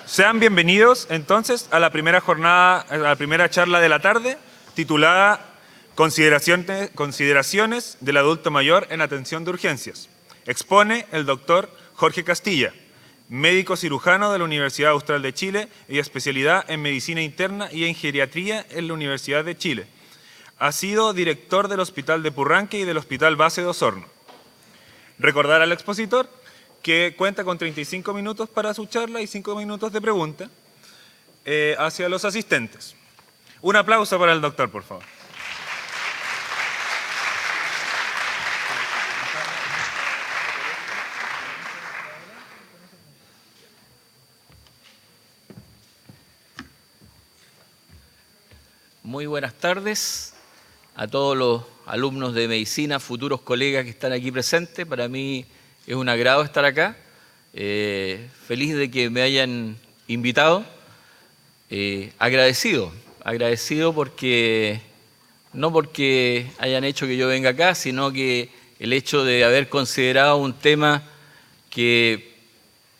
Sean bienvenidos entonces a la primera jornada, a la primera charla de la tarde, titulada Consideraciones del adulto mayor en atención de urgencias. Expone el doctor Jorge Castilla, médico cirujano de la Universidad Austral de Chile y especialidad en medicina interna y en geriatría en la Universidad de Chile. Ha sido director del Hospital de Purranque y del Hospital Base de Osorno. Recordar al expositor que cuenta con 35 minutos para su charla y 5 minutos de pregunta hacia los asistentes. Un aplauso para el doctor, por favor. Muy buenas tardes a todos los alumnos de medicina, futuros colegas que están aquí presentes. Para mí es un agrado estar acá, feliz de que me hayan invitado, agradecido porque, no porque hayan hecho que yo venga acá, sino que el hecho de haber considerado un tema que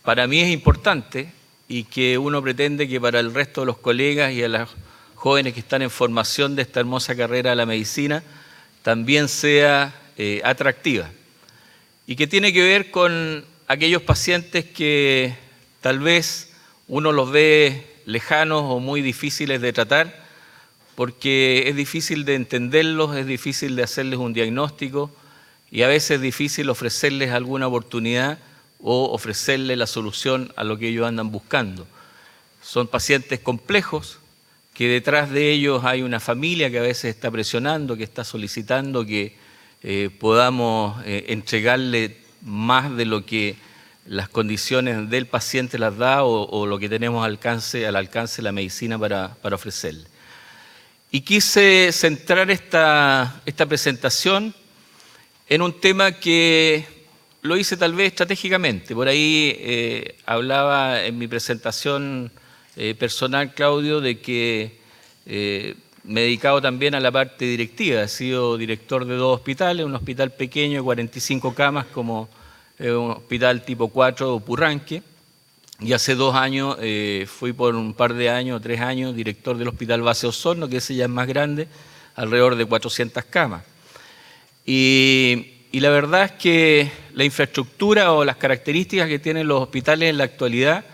para mí es importante y que uno pretende que para el resto de los colegas y a las jóvenes que están en formación de esta hermosa carrera de la medicina también sea atractiva. Y que tiene que ver con aquellos pacientes que tal vez uno los ve lejanos o muy difíciles de tratar, porque es difícil de entenderlos, es difícil de hacerles un diagnóstico y a veces es difícil ofrecerles alguna oportunidad o ofrecerles la solución a lo que ellos andan buscando. Son pacientes complejos, que detrás de ellos hay una familia que a veces está presionando, que está solicitando que podamos entregarle más de lo que las condiciones del paciente las da o lo que tenemos al alcance de la medicina para ofrecerle. Y quise centrar esta presentación en un tema que lo hice tal vez estratégicamente. Por ahí hablaba en mi presentación personal, Claudio, de que me he dedicado también a la parte directiva. He sido director de 2 hospitales, un hospital pequeño de 45 camas como un hospital tipo 4 o Purranque, y hace 2 años fui por un par de años, 3 años, director del Hospital Base de Osorno, que ese ya es más grande, alrededor de 400 camas. Y la verdad es que la infraestructura o las características que tienen los hospitales en la actualidad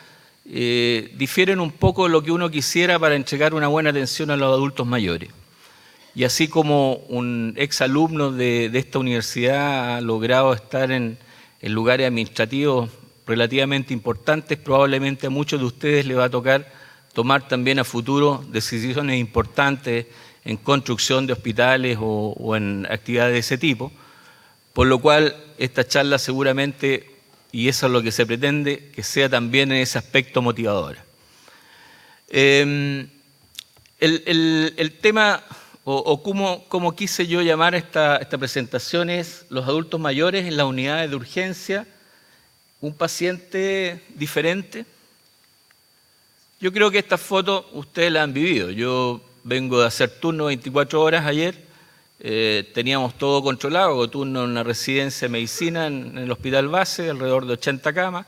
difieren un poco de lo que uno quisiera para entregar una buena atención a los adultos mayores. Y así como un exalumno de esta universidad ha logrado estar en lugares administrativos relativamente importantes, probablemente a muchos de ustedes les va a tocar tomar también a futuro decisiones importantes en construcción de hospitales o en actividades de ese tipo, por lo cual esta charla seguramente, y eso es lo que se pretende, que sea también en ese aspecto motivador. El tema, o cómo quise yo llamar esta presentación, es los adultos mayores en las unidades de urgencia, un paciente diferente. Yo creo que esta foto ustedes la han vivido. Yo vengo de hacer turno 24 horas ayer. Teníamos todo controlado, hago turno en una residencia de medicina en el hospital base, alrededor de 80 camas.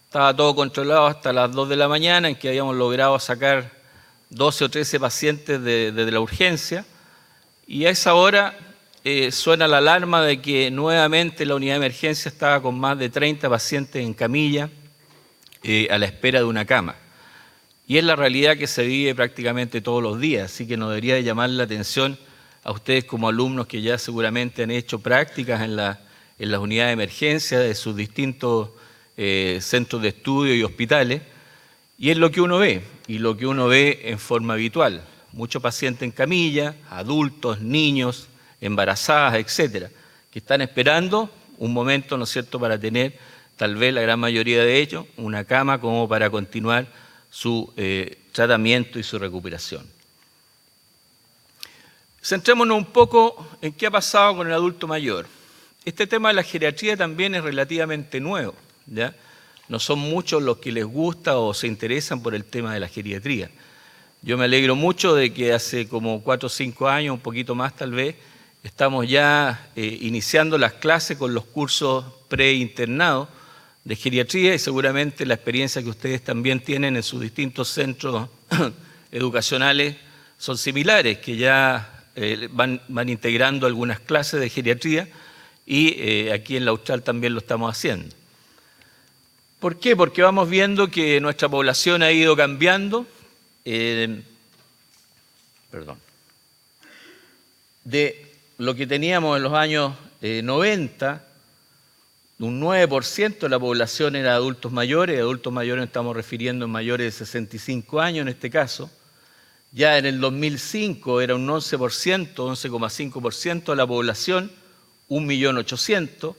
Estaba todo controlado hasta las 2 de la mañana, en que habíamos logrado sacar 12 o 13 pacientes de la urgencia. Y a esa hora suena la alarma de que nuevamente la unidad de emergencia estaba con más de 30 pacientes en camilla a la espera de una cama. Y es la realidad que se vive prácticamente todos los días, así que nos debería de llamar la atención a ustedes como alumnos que ya seguramente han hecho prácticas en las unidades de emergencia de sus distintos centros de estudio y hospitales, y es lo que uno ve, y lo que uno ve en forma habitual. Muchos pacientes en camilla, adultos, niños, embarazadas, etcétera, que están esperando un momento, ¿no es cierto?, para tener, tal vez la gran mayoría de ellos, una cama como para continuar su tratamiento y su recuperación. Centrémonos un poco en qué ha pasado con el adulto mayor. Este tema de la geriatría también es relativamente nuevo, ¿ya? No son muchos los que les gusta o se interesan por el tema de la geriatría. Yo me alegro mucho de que hace como 4 o 5 años, un poquito más tal vez, estamos ya iniciando las clases con los cursos pre-internados, de geriatría y seguramente la experiencia que ustedes también tienen en sus distintos centros educacionales son similares, que ya van integrando algunas clases de geriatría y aquí en la Austral también lo estamos haciendo. ¿Por qué? Porque vamos viendo que nuestra población ha ido cambiando. De lo que teníamos en los años 90, un 9% de la población era adultos mayores nos estamos refiriendo a mayores de 65 años en este caso. Ya en el 2005 era un 11%, 11,5% de la población, 1.800.000.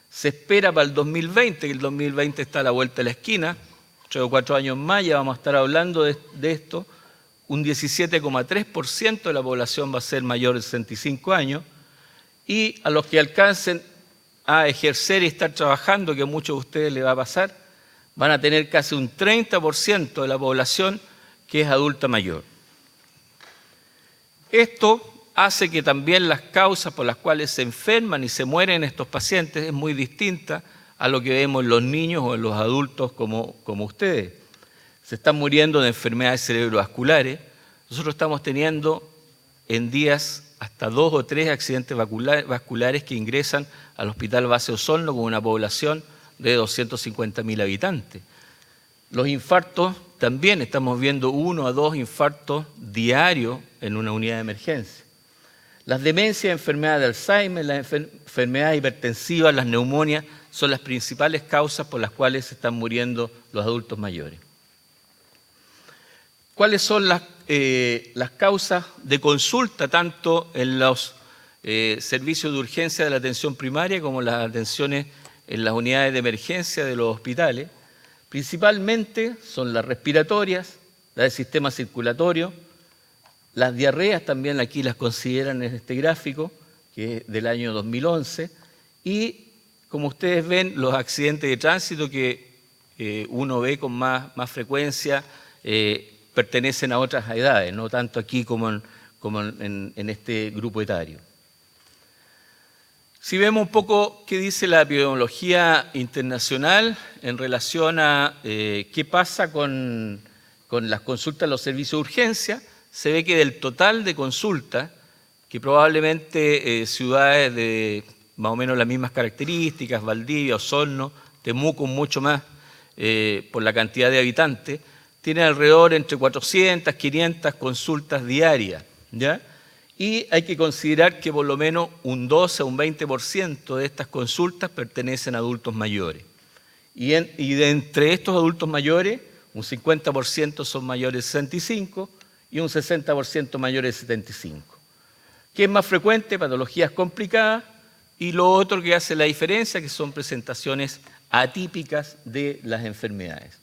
Se espera para el 2020, que el 2020 está a la vuelta de la esquina, 3 o 4 años más ya vamos a estar hablando de esto, un 17,3% de la población va a ser mayor de 65 años y a los que alcancen a ejercer y estar trabajando, que a muchos de ustedes les va a pasar, van a tener casi un 30% de la población que es adulta mayor. Esto hace que también las causas por las cuales se enferman y se mueren estos pacientes es muy distinta a lo que vemos en los niños o en los adultos como ustedes. Se están muriendo de enfermedades cerebrovasculares. Nosotros estamos teniendo en días hasta 2 o 3 accidentes vasculares que ingresan al Hospital Base Osorno con una población de 250.000 habitantes. Los infartos también estamos viendo 1 a 2 infartos diarios en una unidad de emergencia. Las demencias, enfermedades de Alzheimer, las enfermedades hipertensivas, las neumonias son las principales causas por las cuales se están muriendo los adultos mayores. ¿Cuáles son las causas de consulta tanto en los servicios de urgencia de la atención primaria como las atenciones en las unidades de emergencia de los hospitales? Principalmente son las respiratorias, las del sistema circulatorio, las diarreas también aquí las consideran en este gráfico, que es del año 2011, y como ustedes ven, los accidentes de tránsito que uno ve con más frecuencia pertenecen a otras edades, no tanto aquí como en este grupo etario. Si vemos un poco qué dice la epidemiología internacional en relación a qué pasa con las consultas en los servicios de urgencia, se ve que del total de consultas, que probablemente ciudades de más o menos las mismas características, Valdivia, Osorno, Temuco mucho más por la cantidad de habitantes, tienen alrededor entre 400, 500 consultas diarias, ¿ya? Y hay que considerar que por lo menos un 12 o un 20% de estas consultas pertenecen a adultos mayores. Y de entre estos adultos mayores, un 50% son mayores de 65 y un 60% mayores de 75. ¿Qué es más frecuente? Patologías complicadas y lo otro que hace la diferencia, que son presentaciones atípicas de las enfermedades.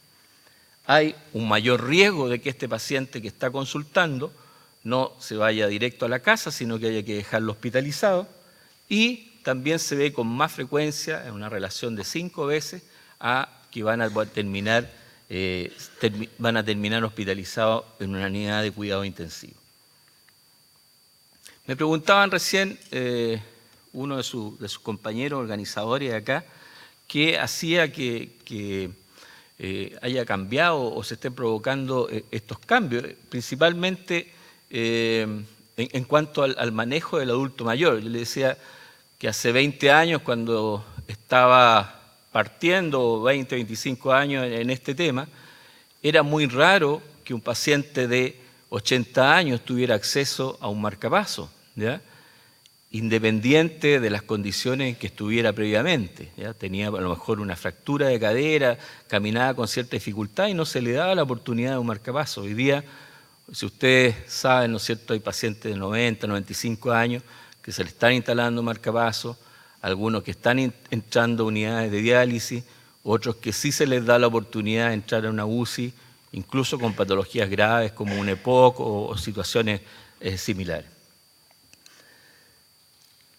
Hay un mayor riesgo de que este paciente que está consultando no se vaya directo a la casa, sino que haya que dejarlo hospitalizado, y también se ve con más frecuencia, en una relación de 5 veces, a que van a terminar hospitalizados en una unidad de cuidado intensivo. Me preguntaban recién uno de sus compañeros organizadores de acá, qué hacía que haya cambiado o se estén provocando estos cambios, principalmente en cuanto al manejo del adulto mayor. Yo le decía que hace 20 años, cuando estaba partiendo, 20, 25 años en este tema, era muy raro que un paciente de 80 años tuviera acceso a un marcapasos, ¿ya? Independiente de las condiciones en que estuviera previamente, ¿ya? Tenía a lo mejor una fractura de cadera, caminaba con cierta dificultad y no se le daba la oportunidad de un marcapasos. Hoy día, si ustedes saben, ¿no es cierto?, hay pacientes de 90, 95 años que se le están instalando marcapasos, algunos que están entrando a unidades de diálisis, otros que sí se les da la oportunidad de entrar a una UCI, incluso con patologías graves como un EPOC o situaciones similares.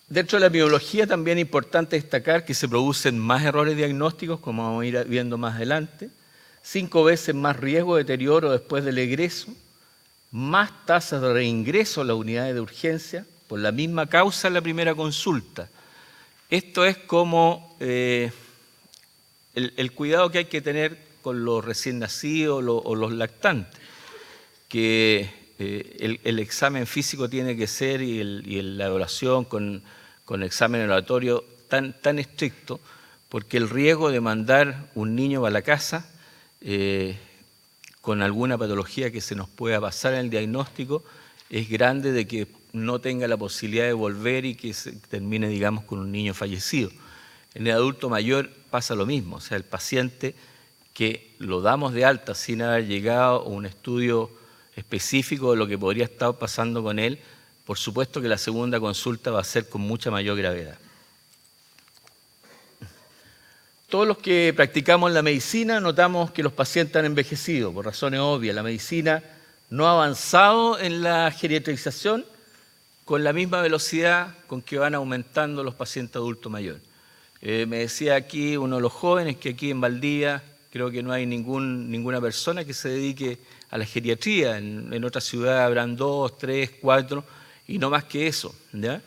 Dentro de la biología también es importante destacar que se producen más errores diagnósticos, como vamos a ir viendo más adelante, 5 veces más riesgo de deterioro después del egreso, más tasas de reingreso a las unidades de urgencia por la misma causa en la primera consulta. Esto es como el cuidado que hay que tener con los recién nacidos o los lactantes, que el examen físico tiene que ser y la evaluación con el examen oratorio tan estricto, porque el riesgo de mandar un niño a la casa con alguna patología que se nos pueda pasar en el diagnóstico es grande, de que no tenga la posibilidad de volver y que se termine, digamos, con un niño fallecido. En el adulto mayor pasa lo mismo, o sea, el paciente que lo damos de alta sin haber llegado a un estudio específico de lo que podría estar pasando con él, por supuesto que la segunda consulta va a ser con mucha mayor gravedad. Todos los que practicamos la medicina notamos que los pacientes han envejecido, por razones obvias. La medicina no ha avanzado en la geriatrización con la misma velocidad con que van aumentando los pacientes adultos mayores. Me decía aquí uno de los jóvenes que aquí en Valdivia creo que no hay ninguna persona que se dedique a la geriatría. En otra ciudad habrán 2, 3, 4 y no más que eso, ¿ya?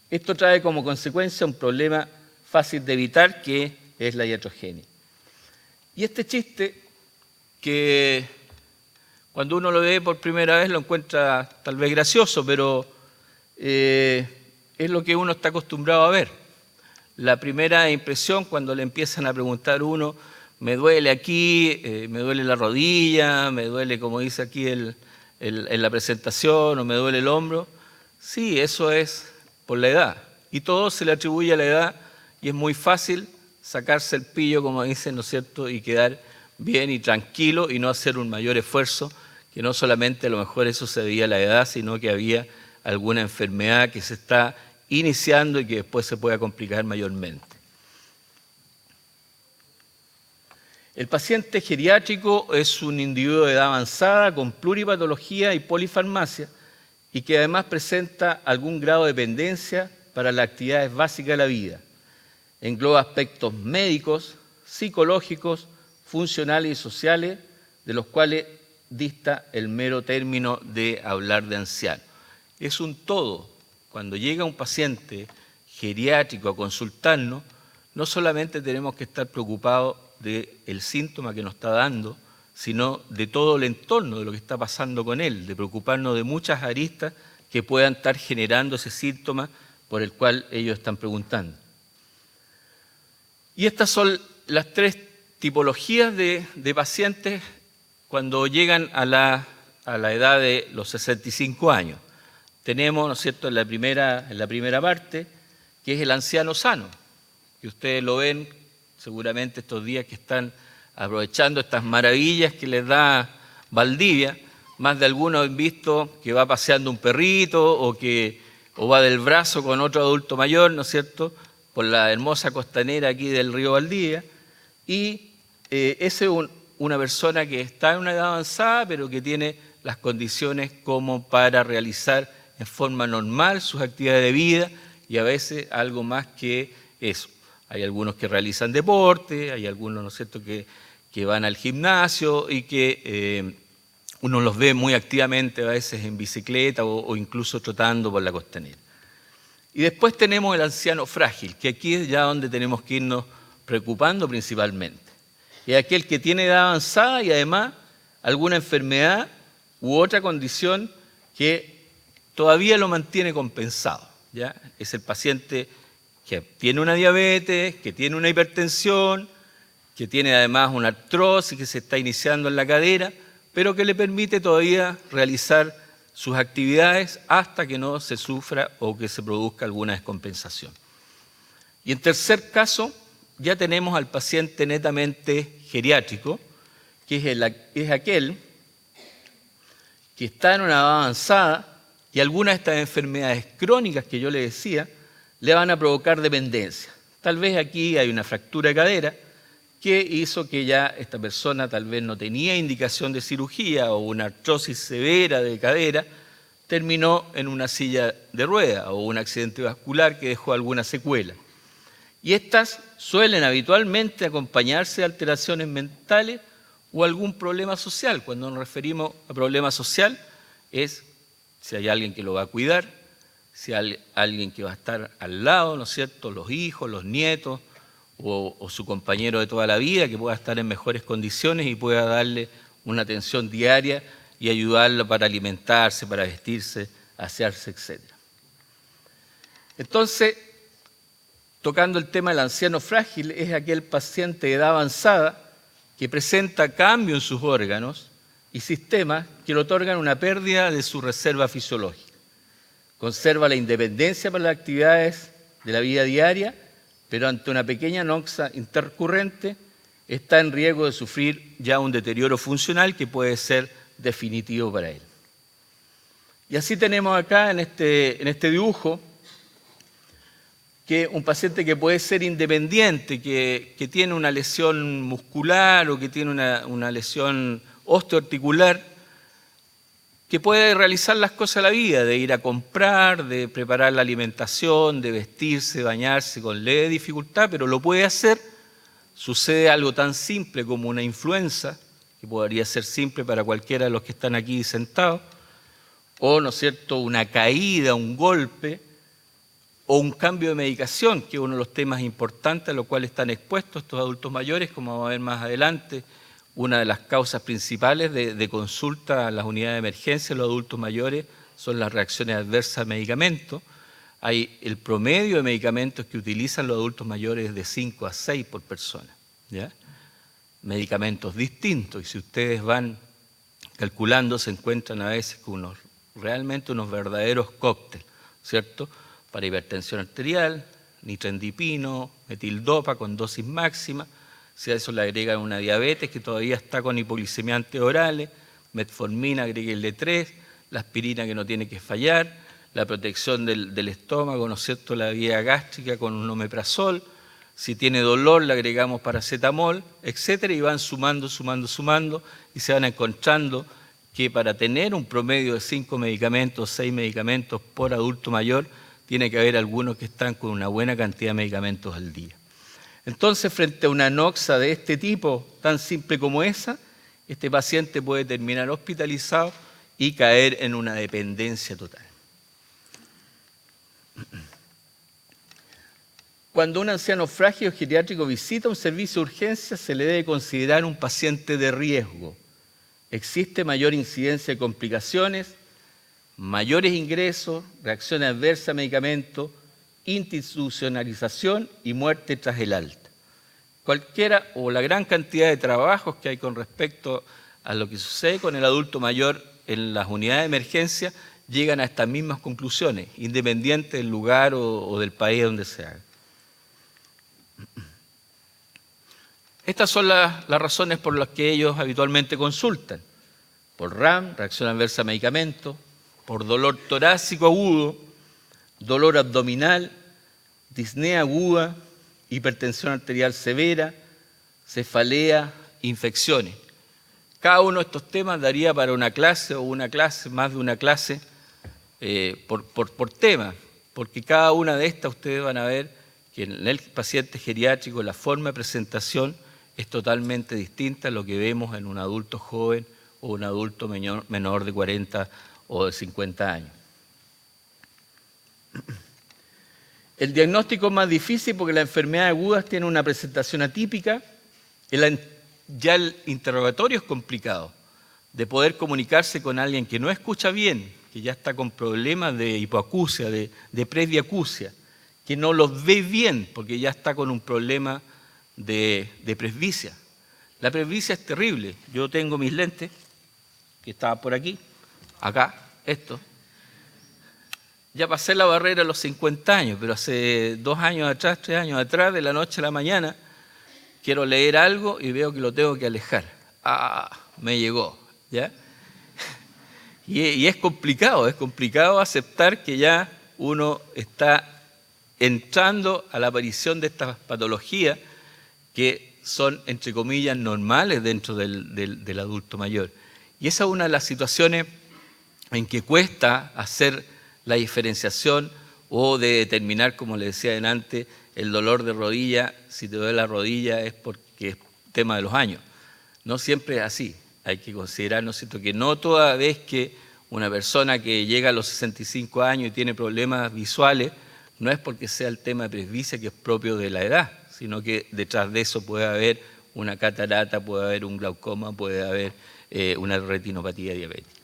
Esto trae como consecuencia un problema fácil de evitar, que es la iatrogenia. Y este chiste, que cuando uno lo ve por primera vez lo encuentra tal vez gracioso, pero es lo que uno está acostumbrado a ver. La primera impresión cuando le empiezan a preguntar a uno, me duele aquí, me duele la rodilla, me duele, como dice aquí en la presentación, o me duele el hombro. Sí, eso es por la edad. Y todo se le atribuye a la edad y es muy fácil sacarse el pillo, como dicen, ¿no es cierto?, y quedar bien y tranquilo y no hacer un mayor esfuerzo, que no solamente a lo mejor eso se debía a la edad, sino que había alguna enfermedad que se está iniciando y que después se pueda complicar mayormente. El paciente geriátrico es un individuo de edad avanzada con pluripatología y polifarmacia y que además presenta algún grado de dependencia para las actividades básicas de la vida. Engloba aspectos médicos, psicológicos, funcionales y sociales, de los cuales dista el mero término de hablar de anciano. Es un todo. Cuando llega un paciente geriátrico a consultarnos, no solamente tenemos que estar preocupados del síntoma que nos está dando, sino de todo el entorno, de lo que está pasando con él, de preocuparnos de muchas aristas que puedan estar generando ese síntoma por el cual ellos están preguntando. Y estas son las tres tipologías de pacientes cuando llegan a la edad de los 65 años. Tenemos, ¿no es cierto?, en la primera parte, que es el anciano sano, que ustedes lo ven seguramente estos días que están aprovechando estas maravillas que les da Valdivia. Más de algunos han visto que va paseando un perrito o va del brazo con otro adulto mayor, ¿no es cierto?, por la hermosa costanera aquí del río Valdivia. Y esa es una persona que está en una edad avanzada, pero que tiene las condiciones como para realizar en forma normal sus actividades de vida y a veces algo más que eso. Hay algunos que realizan deporte, hay algunos, ¿no es cierto?, que van al gimnasio y que uno los ve muy activamente a veces en bicicleta o incluso trotando por la costanera. Y después tenemos el anciano frágil, que aquí es ya donde tenemos que irnos preocupando principalmente. Es aquel que tiene edad avanzada y además alguna enfermedad u otra condición que todavía lo mantiene compensado, ¿ya? Es el paciente que tiene una diabetes, que tiene una hipertensión, que tiene además una artrosis que se está iniciando en la cadera, pero que le permite todavía realizar sus actividades hasta que no se sufra o que se produzca alguna descompensación. Y en tercer caso, ya tenemos al paciente netamente geriátrico, que es aquel que está en una edad avanzada y algunas de estas enfermedades crónicas que yo le decía le van a provocar dependencia. Tal vez aquí hay una fractura de cadera que hizo que ya esta persona tal vez no tenía indicación de cirugía o una artrosis severa de cadera, terminó en una silla de ruedas o un accidente vascular que dejó alguna secuela. Y estas suelen habitualmente acompañarse de alteraciones mentales o algún problema social. Cuando nos referimos a problema social es si hay alguien que lo va a cuidar, si hay alguien que va a estar al lado, ¿no es cierto?, los hijos, los nietos o su compañero de toda la vida, que pueda estar en mejores condiciones y pueda darle una atención diaria y ayudarlo para alimentarse, para vestirse, asearse, etc. Entonces, tocando el tema del anciano frágil, es aquel paciente de edad avanzada que presenta cambio en sus órganos y sistemas que le otorgan una pérdida de su reserva fisiológica. Conserva la independencia para las actividades de la vida diaria, pero ante una pequeña noxa intercurrente está en riesgo de sufrir ya un deterioro funcional que puede ser definitivo para él. Y así tenemos acá en este dibujo que un paciente que puede ser independiente, que tiene una lesión muscular o que tiene una lesión osteoarticular, que puede realizar las cosas de la vida, de ir a comprar, de preparar la alimentación, de vestirse, bañarse con leve dificultad, pero lo puede hacer. Sucede algo tan simple como una influenza, que podría ser simple para cualquiera de los que están aquí sentados, o, ¿no es cierto?, una caída, un golpe, o un cambio de medicación, que es uno de los temas importantes a los cuales están expuestos estos adultos mayores, como vamos a ver más adelante. Una de las causas principales de consulta a las unidades de emergencia de los adultos mayores son las reacciones adversas a medicamentos. Hay el promedio de medicamentos que utilizan los adultos mayores de 5 a 6 por persona, ¿ya? Medicamentos distintos, y si ustedes van calculando se encuentran a veces con realmente unos verdaderos cócteles, ¿cierto? Para hipertensión arterial, nitrendipino, metildopa con dosis máxima. Si a eso le agregan una diabetes que todavía está con hipoglicemiantes orales, metformina, agréguenle 3, la aspirina que no tiene que fallar, la protección del estómago, ¿no es cierto?, la vía gástrica con un omeprazol. Si tiene dolor le agregamos paracetamol, etcétera, y van sumando y se van encontrando que para tener un promedio de 5 medicamentos, 6 medicamentos por adulto mayor, tiene que haber algunos que están con una buena cantidad de medicamentos al día. Entonces, frente a una noxa de este tipo, tan simple como esa, este paciente puede terminar hospitalizado y caer en una dependencia total. Cuando un anciano frágil o geriátrico visita un servicio de urgencia, se le debe considerar un paciente de riesgo. Existe mayor incidencia de complicaciones, mayores ingresos, reacciones adversas a medicamentos, institucionalización y muerte tras el alta. Cualquiera o la gran cantidad de trabajos que hay con respecto a lo que sucede con el adulto mayor en las unidades de emergencia llegan a estas mismas conclusiones, independiente del lugar o del país donde se haga. Estas son las razones por las que ellos habitualmente consultan. Por RAM, reacción adversa a medicamentos, por dolor torácico agudo, dolor abdominal, disnea aguda, hipertensión arterial severa, cefalea, infecciones. Cada uno de estos temas daría para una clase o más de una clase por tema, porque cada una de estas ustedes van a ver que en el paciente geriátrico la forma de presentación es totalmente distinta a lo que vemos en un adulto joven o un adulto menor de 40 o de 50 años. El diagnóstico es más difícil porque las enfermedades agudas tienen una presentación atípica. Ya el interrogatorio es complicado, de poder comunicarse con alguien que no escucha bien, que ya está con problemas de hipoacusia, de presbiacusia, que no los ve bien porque ya está con un problema de presbicia. La presbicia es terrible. Yo tengo mis lentes, que estaban por aquí, acá, esto. Ya pasé la barrera a los 50 años, pero hace 2 años atrás, 3 años atrás, de la noche a la mañana, quiero leer algo y veo que lo tengo que alejar. Me llegó, ¿ya? Y es complicado aceptar que ya uno está entrando a la aparición de estas patologías que son, entre comillas, normales dentro del adulto mayor. Y esa es una de las situaciones en que cuesta hacer la diferenciación o de determinar, como le decía antes, el dolor de rodilla. Si te duele la rodilla es porque es tema de los años. No siempre es así. Hay que considerar, ¿no es cierto?, que no toda vez que una persona que llega a los 65 años y tiene problemas visuales, no es porque sea el tema de presbicia que es propio de la edad, sino que detrás de eso puede haber una catarata, puede haber un glaucoma, puede haber una retinopatía diabética.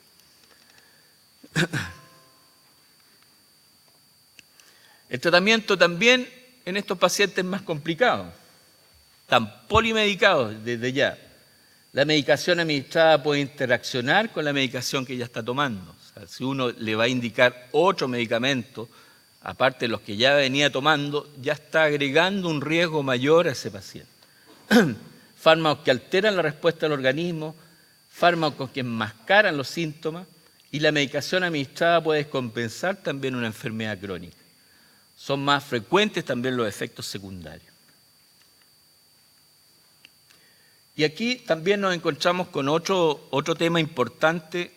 El tratamiento también en estos pacientes es más complicado. Están polimedicados desde ya. La medicación administrada puede interaccionar con la medicación que ya está tomando. O sea, si uno le va a indicar otro medicamento, aparte de los que ya venía tomando, ya está agregando un riesgo mayor a ese paciente. Fármacos que alteran la respuesta del organismo, fármacos que enmascaran los síntomas, y la medicación administrada puede descompensar también una enfermedad crónica. Son más frecuentes también los efectos secundarios. Y aquí también nos encontramos con otro tema importante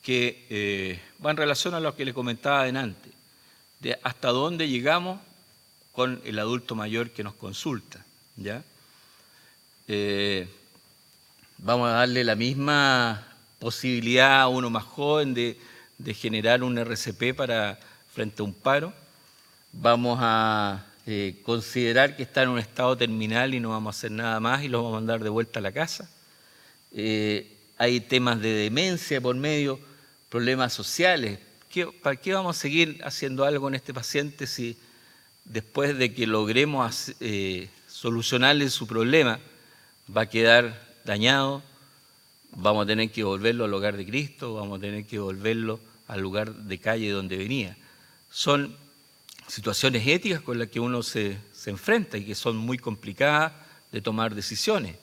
que va en relación a lo que le comentaba adelante, de hasta dónde llegamos con el adulto mayor que nos consulta, ¿ya? Vamos a darle la misma posibilidad a uno más joven de generar un RCP frente a un paro. Vamos a considerar que está en un estado terminal y no vamos a hacer nada más y lo vamos a mandar de vuelta a la casa. Hay temas de demencia por medio, problemas sociales. ¿Para qué vamos a seguir haciendo algo con este paciente si después de que logremos solucionarle su problema va a quedar dañado? Vamos a tener que volverlo al hogar de Cristo, vamos a tener que volverlo al lugar de calle donde venía. Son situaciones éticas con las que uno se enfrenta y que son muy complicadas de tomar decisiones.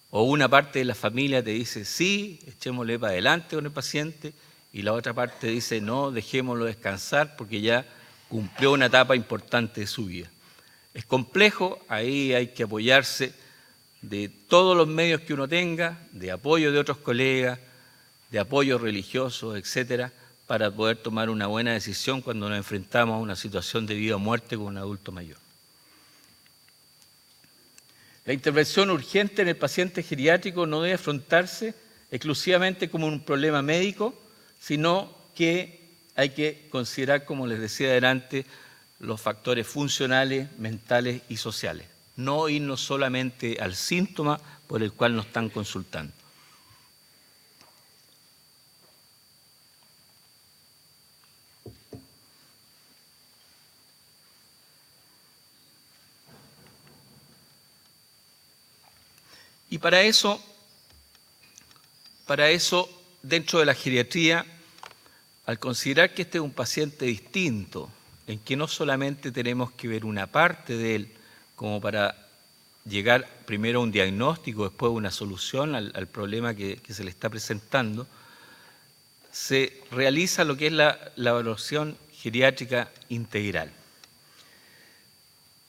O una parte de la familia te dice, sí, echémosle para adelante con el paciente, y la otra parte dice, no, dejémoslo descansar porque ya cumplió una etapa importante de su vida. Es complejo, ahí hay que apoyarse de todos los medios que uno tenga, de apoyo de otros colegas, de apoyo religioso, etcétera, para poder tomar una buena decisión cuando nos enfrentamos a una situación de vida o muerte con un adulto mayor. La intervención urgente en el paciente geriátrico no debe afrontarse exclusivamente como un problema médico, sino que hay que considerar, como les decía adelante, los factores funcionales, mentales y sociales. No irnos solamente al síntoma por el cual nos están consultando. Y para eso, dentro de la geriatría, al considerar que este es un paciente distinto, en que no solamente tenemos que ver una parte de él, como para llegar primero a un diagnóstico, después a una solución al problema que se le está presentando, se realiza lo que es la evaluación geriátrica integral.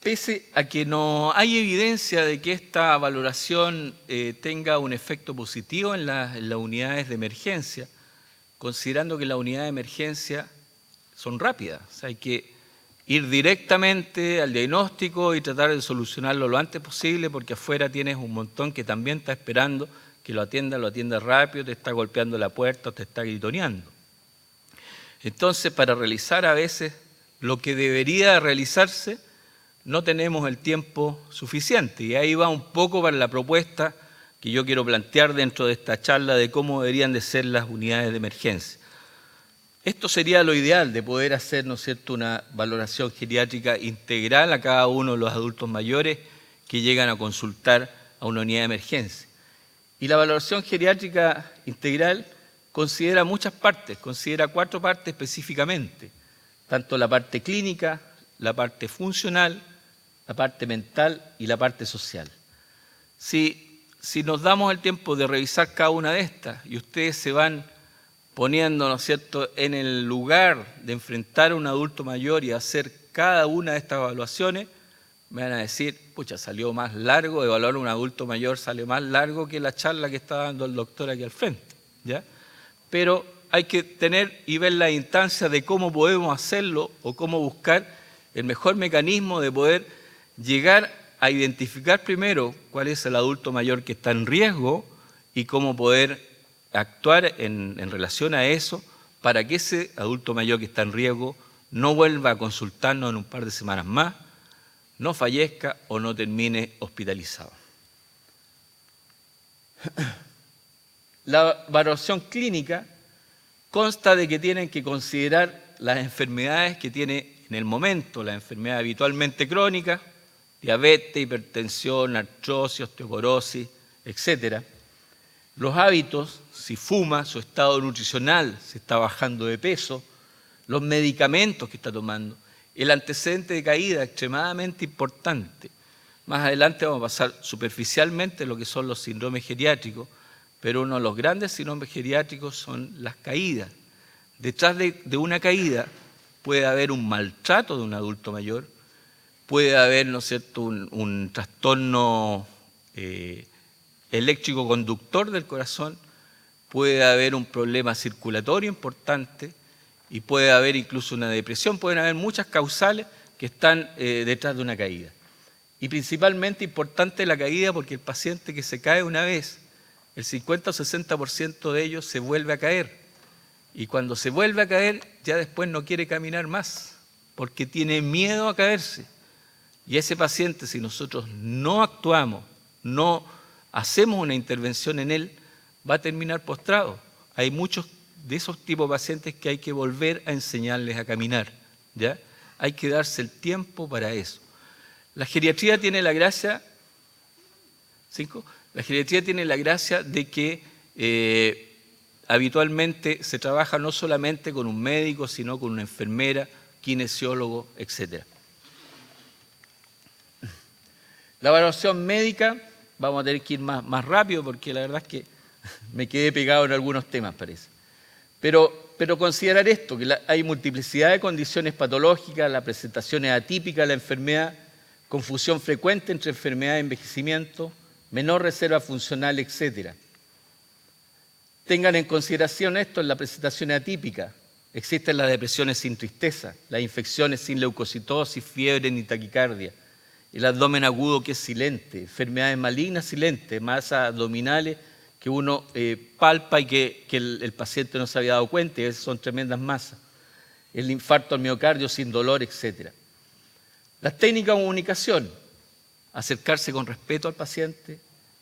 Pese a que no hay evidencia de que esta valoración tenga un efecto positivo en las unidades de emergencia, considerando que las unidades de emergencia son rápidas, o sea, hay que ir directamente al diagnóstico y tratar de solucionarlo lo antes posible, porque afuera tienes un montón que también está esperando que lo atienda rápido, te está golpeando la puerta o te está gritoneando. Entonces, para realizar a veces lo que debería realizarse, no tenemos el tiempo suficiente, y ahí va un poco para la propuesta que yo quiero plantear dentro de esta charla de cómo deberían de ser las unidades de emergencia. Esto sería lo ideal, de poder hacer, ¿no es cierto?, una valoración geriátrica integral a cada uno de los adultos mayores que llegan a consultar a una unidad de emergencia. Y la valoración geriátrica integral considera muchas partes, considera 4 partes específicamente, tanto la parte clínica, la parte funcional, la parte mental y la parte social. Si nos damos el tiempo de revisar cada una de estas y ustedes se van poniendo, ¿no es cierto?, en el lugar de enfrentar a un adulto mayor y hacer cada una de estas evaluaciones, me van a decir, pucha, salió más largo, evaluar a un adulto mayor sale más largo que la charla que está dando el doctor aquí al frente, ¿ya? Pero hay que tener y ver la instancia de cómo podemos hacerlo o cómo buscar el mejor mecanismo de poder llegar a identificar primero cuál es el adulto mayor que está en riesgo y cómo poder actuar en relación a eso para que ese adulto mayor que está en riesgo no vuelva a consultarnos en un par de semanas más, no fallezca o no termine hospitalizado. La valoración clínica consta de que tienen que considerar las enfermedades que tiene en el momento, las enfermedades habitualmente crónicas, diabetes, hipertensión, artrosis, osteoporosis, etc. Los hábitos, si fuma, su estado nutricional, si está bajando de peso, los medicamentos que está tomando, el antecedente de caída extremadamente importante. Más adelante vamos a pasar superficialmente lo que son los síndromes geriátricos, pero uno de los grandes síndromes geriátricos son las caídas. Detrás de una caída puede haber un maltrato de un adulto mayor, puede haber, ¿no es cierto?, un trastorno eléctrico conductor del corazón, puede haber un problema circulatorio importante y puede haber incluso una depresión, pueden haber muchas causales que están detrás de una caída. Y principalmente importante la caída porque el paciente que se cae una vez, el 50 o 60% de ellos se vuelve a caer. Y cuando se vuelve a caer, ya después no quiere caminar más, porque tiene miedo a caerse. Y ese paciente, si nosotros no actuamos, no hacemos una intervención en él, va a terminar postrado. Hay muchos de esos tipos de pacientes que hay que volver a enseñarles a caminar, ¿ya? Hay que darse el tiempo para eso. La geriatría tiene la gracia, La geriatría tiene la gracia de que habitualmente se trabaja no solamente con un médico, sino con una enfermera, kinesiólogo, etc. La evaluación médica, vamos a tener que ir más rápido porque la verdad es que me quedé pegado en algunos temas, parece. Pero considerar esto, que hay multiplicidad de condiciones patológicas, la presentación es atípica de la enfermedad, confusión frecuente entre enfermedad y envejecimiento, menor reserva funcional, etc. Tengan en consideración esto en la presentación atípica. Existen las depresiones sin tristeza, las infecciones sin leucocitosis, fiebre ni taquicardia, el abdomen agudo que es silente, enfermedades malignas silentes, masas abdominales que uno palpa y que el paciente no se había dado cuenta, y esas son tremendas masas, el infarto al miocardio sin dolor, etc. Las técnicas de comunicación, acercarse con respeto al paciente,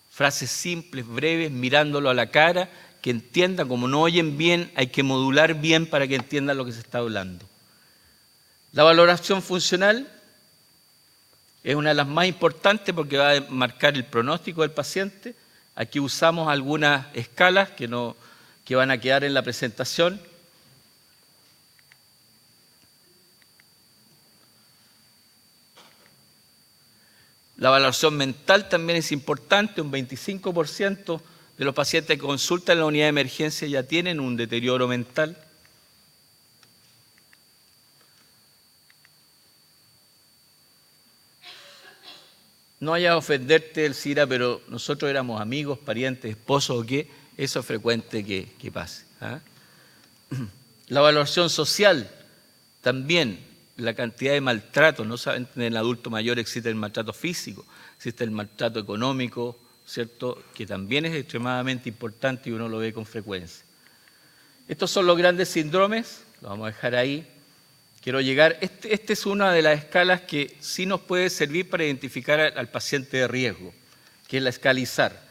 frases simples, breves, mirándolo a la cara, que entienda, como no oyen bien, hay que modular bien para que entiendan lo que se está hablando. La valoración funcional es una de las más importantes porque va a marcar el pronóstico del paciente. Aquí usamos algunas escalas que van a quedar en la presentación. La valoración mental también es importante, un 25% de los pacientes que consultan en la unidad de emergencia ya tienen un deterioro mental. No vayas a ofenderte, Elcira, pero nosotros éramos amigos, parientes, esposos o qué, eso es frecuente que pase. ¿Ah? La valoración social, también la cantidad de maltrato, no solamente en el adulto mayor existe el maltrato físico, existe el maltrato económico, ¿cierto?, que también es extremadamente importante y uno lo ve con frecuencia. Estos son los grandes síndromes, lo vamos a dejar ahí. Quiero llegar, esta es una de las escalas que sí nos puede servir para identificar al paciente de riesgo, que es la escala ISAR,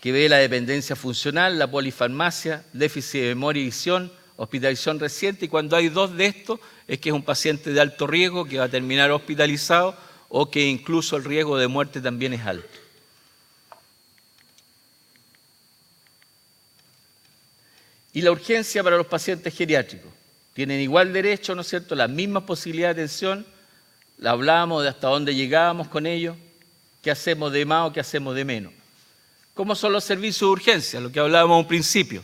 que ve la dependencia funcional, la polifarmacia, déficit de memoria y visión, hospitalización reciente, y cuando hay dos de estos es que es un paciente de alto riesgo que va a terminar hospitalizado o que incluso el riesgo de muerte también es alto. Y la urgencia para los pacientes geriátricos. Tienen igual derecho, ¿no es cierto?, las mismas posibilidades de atención. Hablábamos de hasta dónde llegábamos con ellos, qué hacemos de más o qué hacemos de menos. ¿Cómo son los servicios de urgencia? Lo que hablábamos al principio.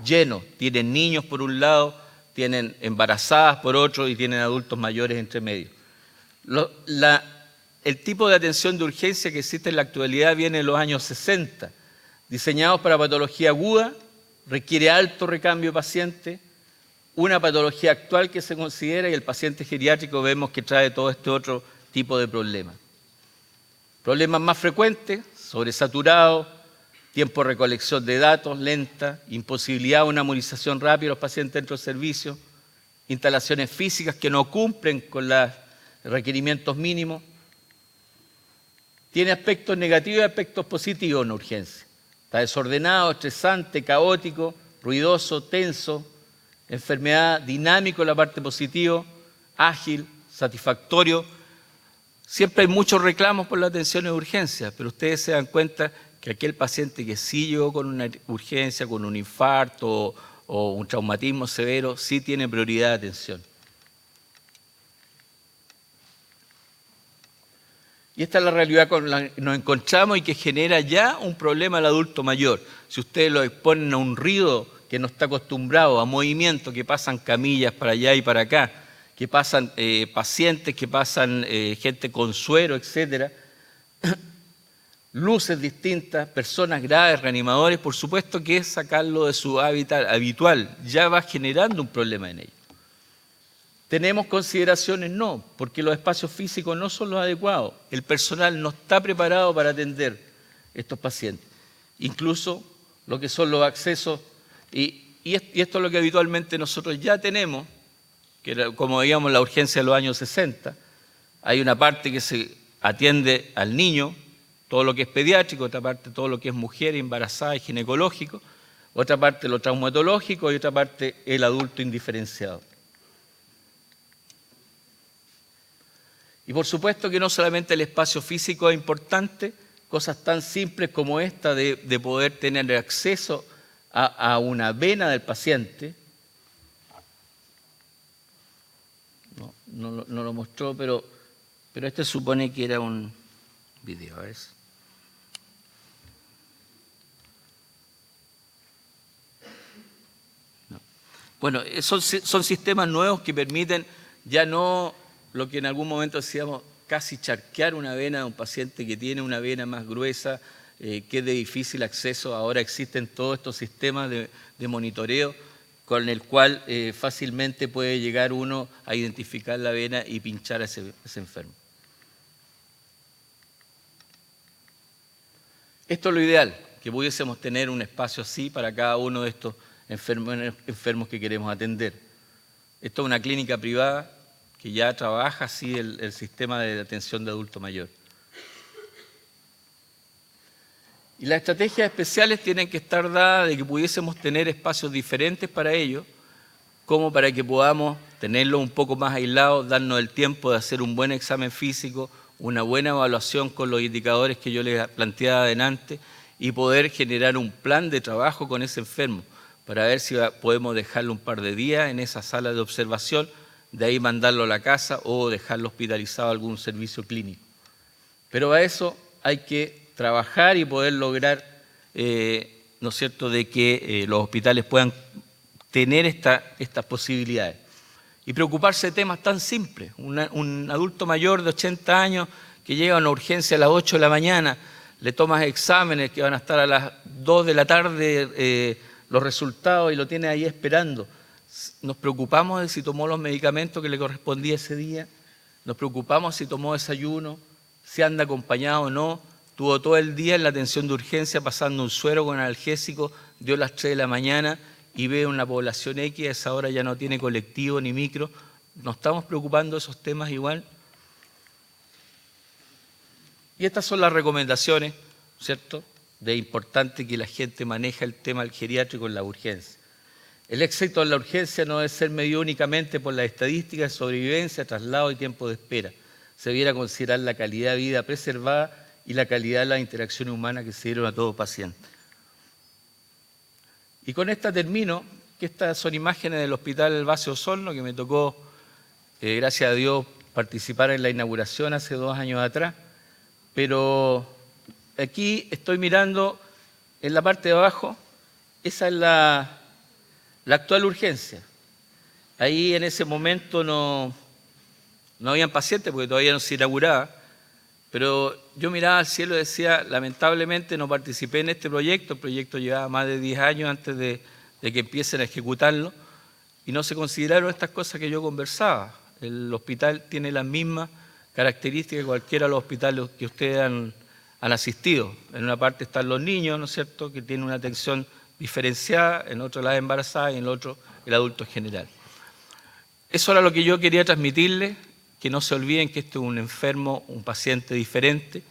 Llenos. Tienen niños por un lado, tienen embarazadas por otro y tienen adultos mayores entre medio. El tipo de atención de urgencia que existe en la actualidad viene en los años 60, diseñados para patología aguda, requiere alto recambio de paciente, una patología actual que se considera, y el paciente geriátrico vemos que trae todo este otro tipo de problemas. Problemas más frecuentes, sobresaturado, tiempo de recolección de datos lenta, imposibilidad de una movilización rápida de los pacientes dentro del servicio, instalaciones físicas que no cumplen con los requerimientos mínimos, Tiene aspectos negativos y aspectos positivos en urgencia. Está desordenado, estresante, caótico, ruidoso, tenso, enfermedad dinámico en la parte positiva, ágil, satisfactorio. Siempre hay muchos reclamos por la atención en urgencia, pero ustedes se dan cuenta que aquel paciente que sí llegó con una urgencia, con un infarto o un traumatismo severo, sí tiene prioridad de atención. Y esta es la realidad con la que nos encontramos y que genera ya un problema al adulto mayor. Si ustedes lo exponen a un ruido que no está acostumbrado, a movimientos, que pasan camillas para allá y para acá, que pasan pacientes, que pasan gente con suero, etcétera, luces distintas, personas graves, reanimadores, por supuesto que es sacarlo de su hábitat habitual, ya va generando un problema en ellos. ¿Tenemos consideraciones? No, porque los espacios físicos no son los adecuados. El personal no está preparado para atender estos pacientes. Incluso lo que son los accesos, y esto es lo que habitualmente nosotros ya tenemos, que era, como veíamos, la urgencia de los años 60. Hay una parte que se atiende al niño, todo lo que es pediátrico, otra parte todo lo que es mujer, embarazada y ginecológico, otra parte lo traumatológico y otra parte el adulto indiferenciado. Y por supuesto que no solamente el espacio físico es importante, cosas tan simples como esta de poder tener acceso a una vena del paciente. No lo mostró, pero este supone que era un video, ¿ves? No. Bueno, son sistemas nuevos que permiten ya no lo que en algún momento decíamos, casi charquear una vena de un paciente que tiene una vena más gruesa, que es de difícil acceso. Ahora existen todos estos sistemas de monitoreo con el cual fácilmente puede llegar uno a identificar la vena y pinchar a ese enfermo. Esto es lo ideal, que pudiésemos tener un espacio así para cada uno de estos enfermos que queremos atender. Esto es una clínica privada que ya trabaja así el sistema de atención de adulto mayor. Y las estrategias especiales tienen que estar dadas de que pudiésemos tener espacios diferentes para ello, como para que podamos tenerlos un poco más aislados, darnos el tiempo de hacer un buen examen físico, una buena evaluación con los indicadores que yo les planteaba adelante y poder generar un plan de trabajo con ese enfermo para ver si podemos dejarlo un par de días en esa sala de observación, de ahí mandarlo a la casa o dejarlo hospitalizado a algún servicio clínico. Pero a eso hay que trabajar y poder lograr, ¿no es cierto?, de que los hospitales puedan tener estas posibilidades. Y preocuparse de temas tan simples. Un adulto mayor de 80 años que llega a una urgencia a las 8 de la mañana, le tomas exámenes que van a estar a las 2 de la tarde, los resultados, y lo tiene ahí esperando. Nos preocupamos de si tomó los medicamentos que le correspondía ese día, nos preocupamos si tomó desayuno, si anda acompañado o no, tuvo todo el día en la atención de urgencia pasando un suero con analgésico, dio las 3 de la mañana y ve una población X, a esa hora ya no tiene colectivo ni micro. ¿Nos estamos preocupando de esos temas igual? Y estas son las recomendaciones, ¿cierto?, de importante que la gente maneje el tema del geriátrico en la urgencia. El éxito en la urgencia no debe ser medido únicamente por las estadísticas de sobrevivencia, traslado y tiempo de espera. Se debiera considerar la calidad de vida preservada y la calidad de las interacciones humanas que se dieron a todo paciente. Y con esta termino, que estas son imágenes del Hospital Base Osorno, que me tocó, gracias a Dios, participar en la inauguración hace 2 años atrás, pero aquí estoy mirando en la parte de abajo, esa es la actual urgencia. Ahí en ese momento no habían pacientes porque todavía no se inauguraba, pero yo miraba al cielo y decía, lamentablemente no participé en este proyecto. El proyecto llevaba más de 10 años antes de que empiecen a ejecutarlo y no se consideraron estas cosas que yo conversaba. El hospital tiene las mismas características que cualquiera de los hospitales que ustedes han asistido. En una parte están los niños, ¿no es cierto?, que tienen una atención diferenciada, en otro las embarazadas y en el otro el adulto en general. Eso era lo que yo quería transmitirles, que no se olviden que este es un enfermo, un paciente diferente,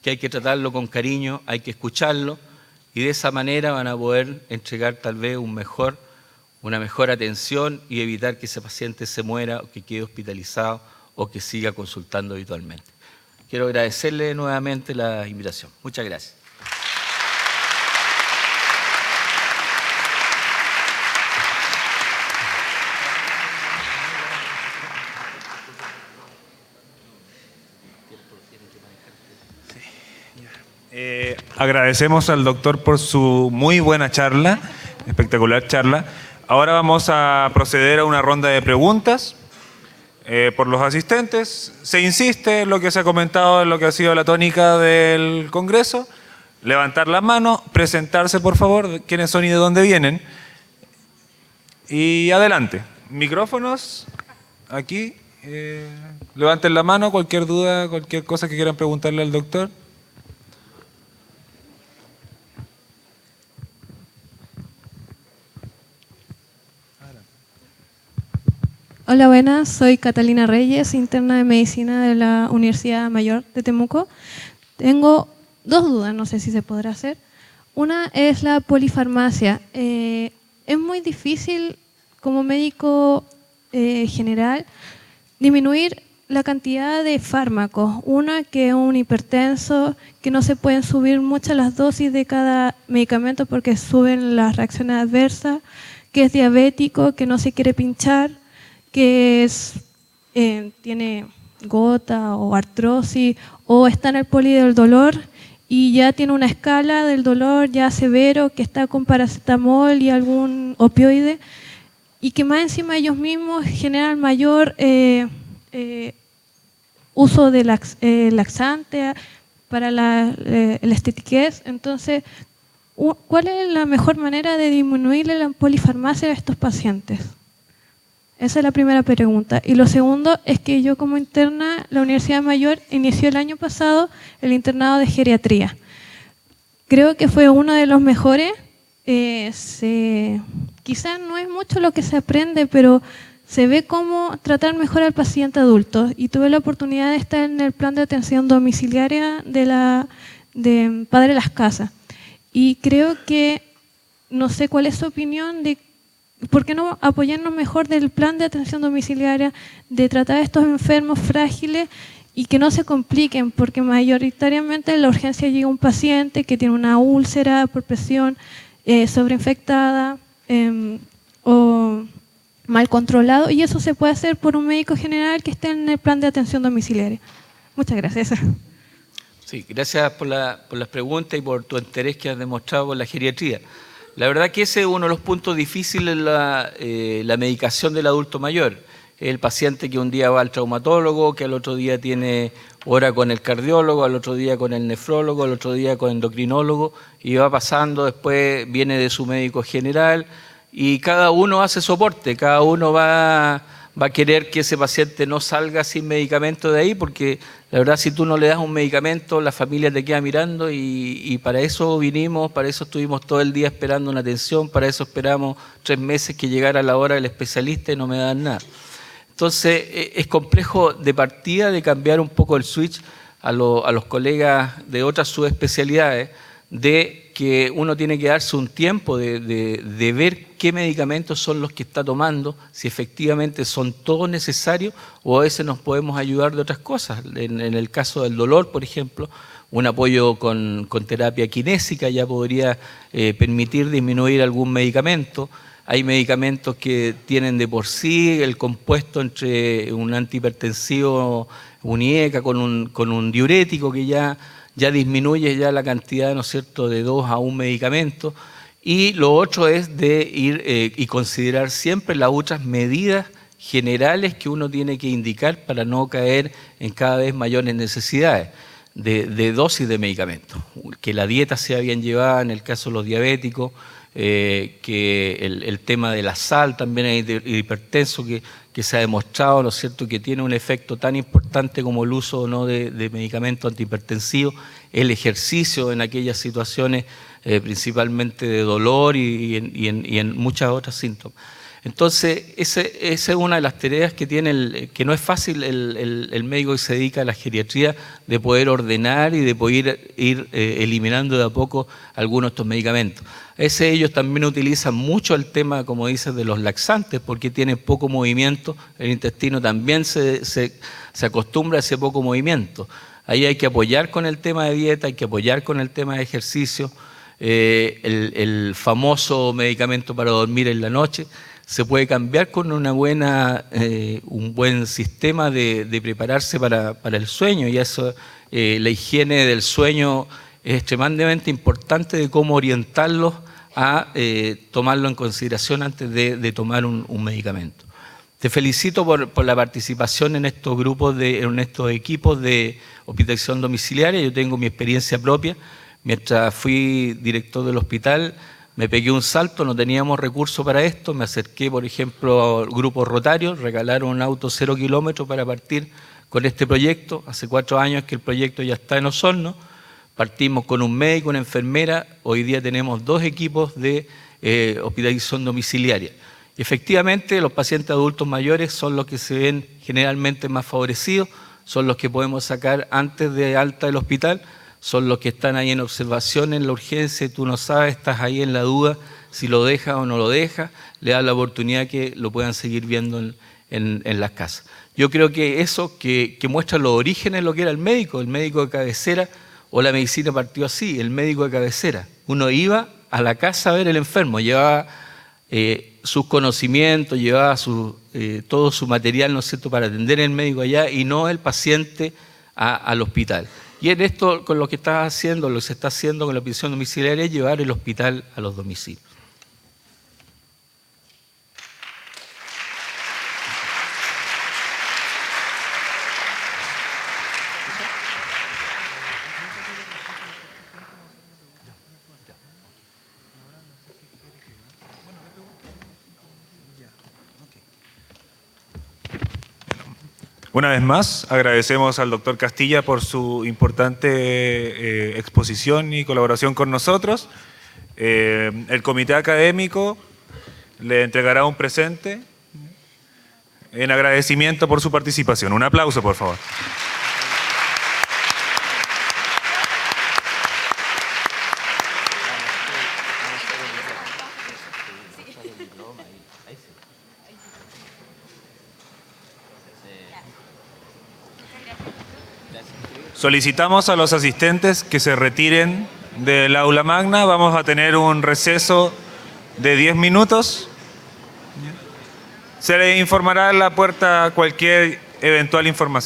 que hay que tratarlo con cariño, hay que escucharlo, y de esa manera van a poder entregar tal vez una mejor atención y evitar que ese paciente se muera o que quede hospitalizado o que siga consultando habitualmente. Quiero agradecerle nuevamente la invitación. Muchas gracias. Agradecemos al doctor por su muy buena charla, espectacular charla. Ahora vamos a proceder a una ronda de preguntas por los asistentes. Se insiste en lo que se ha comentado, en lo que ha sido la tónica del Congreso. Levantar la mano, presentarse por favor, quiénes son y de dónde vienen. Y adelante. Micrófonos, aquí. Levanten la mano, cualquier duda, cualquier cosa que quieran preguntarle al doctor. Hola, buenas. Soy Catalina Reyes, interna de Medicina de la Universidad Mayor de Temuco. Tengo dos dudas, no sé si se podrá hacer. Una es la polifarmacia. Es muy difícil como médico general disminuir la cantidad de fármacos. Una, que es un hipertenso, que no se pueden subir muchas las dosis de cada medicamento porque suben las reacciones adversas, que es diabético, que no se quiere pinchar, que tiene gota o artrosis, o está en el poli del dolor y ya tiene una escala del dolor ya severo, que está con paracetamol y algún opioide, y que más encima ellos mismos generan mayor uso de laxante para la estetiquez. Entonces, ¿cuál es la mejor manera de disminuirle la polifarmacia a estos pacientes? Esa es la primera pregunta. Y lo segundo es que yo como interna, la Universidad Mayor inició el año pasado el internado de geriatría. Creo que fue uno de los mejores. Quizás no es mucho lo que se aprende, pero se ve cómo tratar mejor al paciente adulto. Y tuve la oportunidad de estar en el plan de atención domiciliaria de Padre Las Casas. Y creo que, no sé cuál es su opinión de ¿por qué no apoyarnos mejor del plan de atención domiciliaria, de tratar a estos enfermos frágiles y que no se compliquen? Porque mayoritariamente en la urgencia llega un paciente que tiene una úlcera por presión sobreinfectada o mal controlado, y eso se puede hacer por un médico general que esté en el plan de atención domiciliaria. Muchas gracias. Sí, gracias por las preguntas y por tu interés que has demostrado por la geriatría. La verdad que ese es uno de los puntos difíciles en la medicación del adulto mayor. El paciente que un día va al traumatólogo, que al otro día tiene hora con el cardiólogo, al otro día con el nefrólogo, al otro día con el endocrinólogo, y va pasando, después viene de su médico general, y cada uno hace soporte, cada uno va a querer que ese paciente no salga sin medicamento de ahí, porque la verdad si tú no le das un medicamento, la familia te queda mirando, y para eso vinimos, para eso estuvimos todo el día esperando una atención, para eso esperamos 3 meses que llegara la hora del especialista y no me dan nada. Entonces es complejo de partida de cambiar un poco el switch a los colegas de otras subespecialidades, de que uno tiene que darse un tiempo de ver qué medicamentos son los que está tomando, si efectivamente son todos necesarios o a veces nos podemos ayudar de otras cosas. En el caso del dolor, por ejemplo, un apoyo con terapia kinésica ya podría permitir disminuir algún medicamento. Hay medicamentos que tienen de por sí el compuesto entre un antihipertensivo, un IECA, con un diurético que ya disminuye ya la cantidad, ¿no es cierto?, de 2 a 1 medicamento. Y lo otro es de ir y considerar siempre las otras medidas generales que uno tiene que indicar para no caer en cada vez mayores necesidades de dosis de medicamentos. Que la dieta sea bien llevada en el caso de los diabéticos, que el tema de la sal también hay hipertenso que se ha demostrado, ¿no es cierto?, que tiene un efecto tan importante como el uso o no de medicamentos antihipertensivos, el ejercicio en aquellas situaciones principalmente de dolor y en muchas otras síntomas. Entonces, esa es una de las tareas que tiene, que no es fácil el médico que se dedica a la geriatría, de poder ordenar y de poder ir eliminando de a poco algunos de estos medicamentos. Ellos también utilizan mucho el tema, como dices, de los laxantes, porque tienen poco movimiento, el intestino también se acostumbra a ese poco movimiento. Ahí hay que apoyar con el tema de dieta, hay que apoyar con el tema de ejercicio, el famoso medicamento para dormir en la noche. Se puede cambiar con un buen sistema de prepararse para el sueño, y eso, la higiene del sueño es extremadamente importante, de cómo orientarlos a tomarlo en consideración antes de tomar un medicamento. Te felicito por la participación en estos grupos, en estos equipos de hospitalización domiciliaria. Yo tengo mi experiencia propia. Mientras fui director del hospital, me pegué un salto, no teníamos recursos para esto, me acerqué, por ejemplo, al grupo Rotario, regalaron un auto 0 kilómetros para partir con este proyecto. Hace 4 años que el proyecto ya está en Osorno. Partimos con un médico, una enfermera, hoy día tenemos 2 equipos de hospitalización domiciliaria. Efectivamente, los pacientes adultos mayores son los que se ven generalmente más favorecidos, son los que podemos sacar antes de alta del hospital, son los que están ahí en observación en la urgencia, y tú no sabes, estás ahí en la duda si lo dejas o no lo dejas, le das la oportunidad que lo puedan seguir viendo en las casas. Yo creo que eso que muestra los orígenes de lo que era el médico de cabecera, o la medicina partió así, el médico de cabecera. Uno iba a la casa a ver el enfermo, llevaba sus conocimientos, llevaba todo su material, ¿no es cierto?, para atender al médico allá, y no el paciente al hospital. Y en esto, con lo que estás haciendo, lo que se está haciendo con la hospitalización domiciliaria, es llevar el hospital a los domicilios. Una vez más, agradecemos al doctor Castilla por su importante exposición y colaboración con nosotros. El comité académico le entregará un presente en agradecimiento por su participación. Un aplauso, por favor. Solicitamos a los asistentes que se retiren del aula magna. Vamos a tener un receso de 10 minutos. Se les informará en la puerta cualquier eventual información.